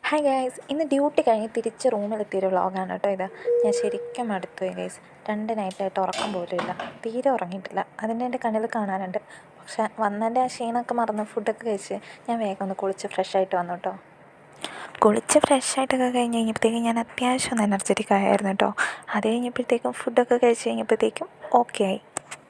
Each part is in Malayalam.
ഹായ് ഗൈസ്, ഇന്ന് ഡ്യൂട്ടി കഴിഞ്ഞ് തിരിച്ച് റൂമിലെത്തിയൊരു വ്ളോഗാണ് കേട്ടോ ഇത്. ഞാൻ ശരിക്കും മടുത്തുപോയി ഗൈസ്. 2 നൈറ്റായിട്ട് ഉറക്കം പോലും ഇല്ല, തീരെ ഉറങ്ങിയിട്ടില്ല. അതിൻ്റെ എൻ്റെ കണ്ണിൽ കാണാനുണ്ട്. പക്ഷെ വന്നതിൻ്റെ ആ ക്ഷീണമൊക്കെ മറന്ന് ഫുഡൊക്കെ കഴിച്ച് ഞാൻ വേഗം ഒന്ന് കുളിച്ച് ഫ്രഷായിട്ട് വന്നു കേട്ടോ. കുളിച്ച് ഫ്രഷായിട്ടൊക്കെ കഴിഞ്ഞ് കഴിഞ്ഞപ്പോഴത്തേക്കും ഞാൻ അത്യാവശ്യം ഒന്ന് എനർജറ്റിക് ആയിരുന്നു കേട്ടോ. അത് കഴിഞ്ഞപ്പോഴത്തേക്കും ഫുഡൊക്കെ കഴിച്ച് കഴിഞ്ഞപ്പോഴത്തേക്കും ഓക്കെ ആയി.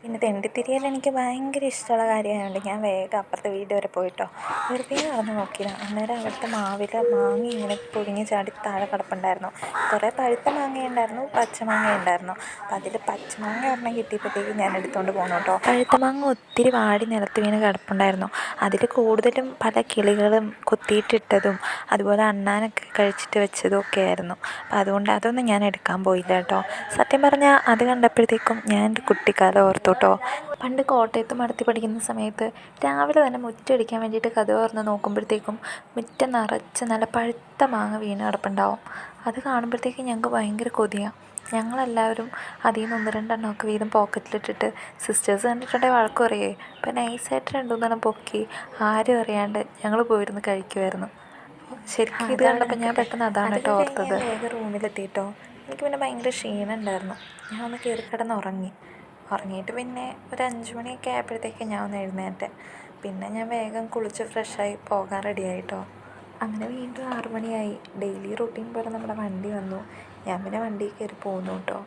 പിന്നെ തെണ്ടിത്തിരിയൽ എനിക്ക് ഭയങ്കര ഇഷ്ടമുള്ള കാര്യമായതുകൊണ്ട് ഞാൻ വേഗം അപ്പുറത്തെ വീട് വരെ പോയിട്ടോ. വെറുതെ നടന്ന് നോക്കിയതാണ്. അന്നേരം അവിടുത്തെ മാവിൽ മാങ്ങ ഇങ്ങനെ പൊഴിഞ്ഞ് ചാടി താഴെ കിടപ്പുണ്ടായിരുന്നു. കുറേ പഴുത്ത മാങ്ങയുണ്ടായിരുന്നു, പച്ചമാങ്ങയുണ്ടായിരുന്നു. അപ്പം അതിൽ പച്ചമാങ്ങ ഒരെണ്ണം കിട്ടിയപ്പോഴത്തേക്കും ഞാൻ എടുത്തുകൊണ്ട് പോന്നു കേട്ടോ. പഴുത്ത മാങ്ങ ഒത്തിരി വാടി നിലത്ത് വീണ് കിടപ്പുണ്ടായിരുന്നു. അതിൽ കൂടുതലും പല കിളികളും കൊത്തിയിട്ടിട്ടതും അതുപോലെ അണ്ണാനൊക്കെ കഴിച്ചിട്ട് വെച്ചതും ഒക്കെ ആയിരുന്നു. അപ്പം അതുകൊണ്ട് അതൊന്നും ഞാൻ എടുക്കാൻ പോയില്ല കേട്ടോ. സത്യം പറഞ്ഞാൽ അത് കണ്ടപ്പോഴത്തേക്കും ഞാൻ എൻ്റെ കുട്ടിക്കാലം ഓർത്തു കേട്ടോ. പണ്ട് കോട്ടയത്ത് മടത്തി പഠിക്കുന്ന സമയത്ത് രാവിലെ തന്നെ മുറ്റടിക്കാൻ വേണ്ടിയിട്ട് കതക് തുറന്ന് നോക്കുമ്പോഴത്തേക്കും മുറ്റം നിറച്ച് നല്ല പഴുത്ത മാങ്ങ വീണ് കിടപ്പുണ്ടാവും. അത് കാണുമ്പോഴത്തേക്കും ഞങ്ങൾക്ക് ഭയങ്കര കൊതിയാണ്. ഞങ്ങളെല്ലാവരും അതിൽ നിന്ന് 1-2 വീതം പോക്കറ്റിലിട്ടിട്ട് സിസ്റ്റേഴ്സ് കണ്ടിട്ടുണ്ടെങ്കിൽ വഴക്ക് പറയേ. അപ്പം നൈസായിട്ട് 2-3 പൊക്കി ആരും അറിയാണ്ട് ഞങ്ങൾ പോയിരുന്ന് കഴിക്കുമായിരുന്നു. ശരിക്കും ഇത് കണ്ടപ്പോൾ ഞാൻ പെട്ടെന്ന് അതാണ് കേട്ടോ ഓർത്തത്. വേഗം റൂമിലെത്തിയിട്ടോ. എനിക്ക് പിന്നെ ഭയങ്കര ക്ഷീണം ഉണ്ടായിരുന്നു. ഞാൻ ഒന്ന് കയറി കിടന്ന് ഉറങ്ങിയിട്ട് പിന്നെ ഒരു 5 മണിയൊക്കെ ആയപ്പോഴത്തേക്ക് ഞാൻ ഒന്ന് എഴുന്നേറ്റെ. പിന്നെ ഞാൻ വേഗം കുളിച്ച് ഫ്രഷായി പോകാൻ റെഡിയായിട്ടോ. അങ്ങനെ വീണ്ടും 6 മണിയായി. ഡെയിലി റൂട്ടീൻ പോലെ നമ്മുടെ വണ്ടി വന്നു. ഞാൻ പിന്നെ വണ്ടിയിൽ കയറി പോന്നു കേട്ടോ.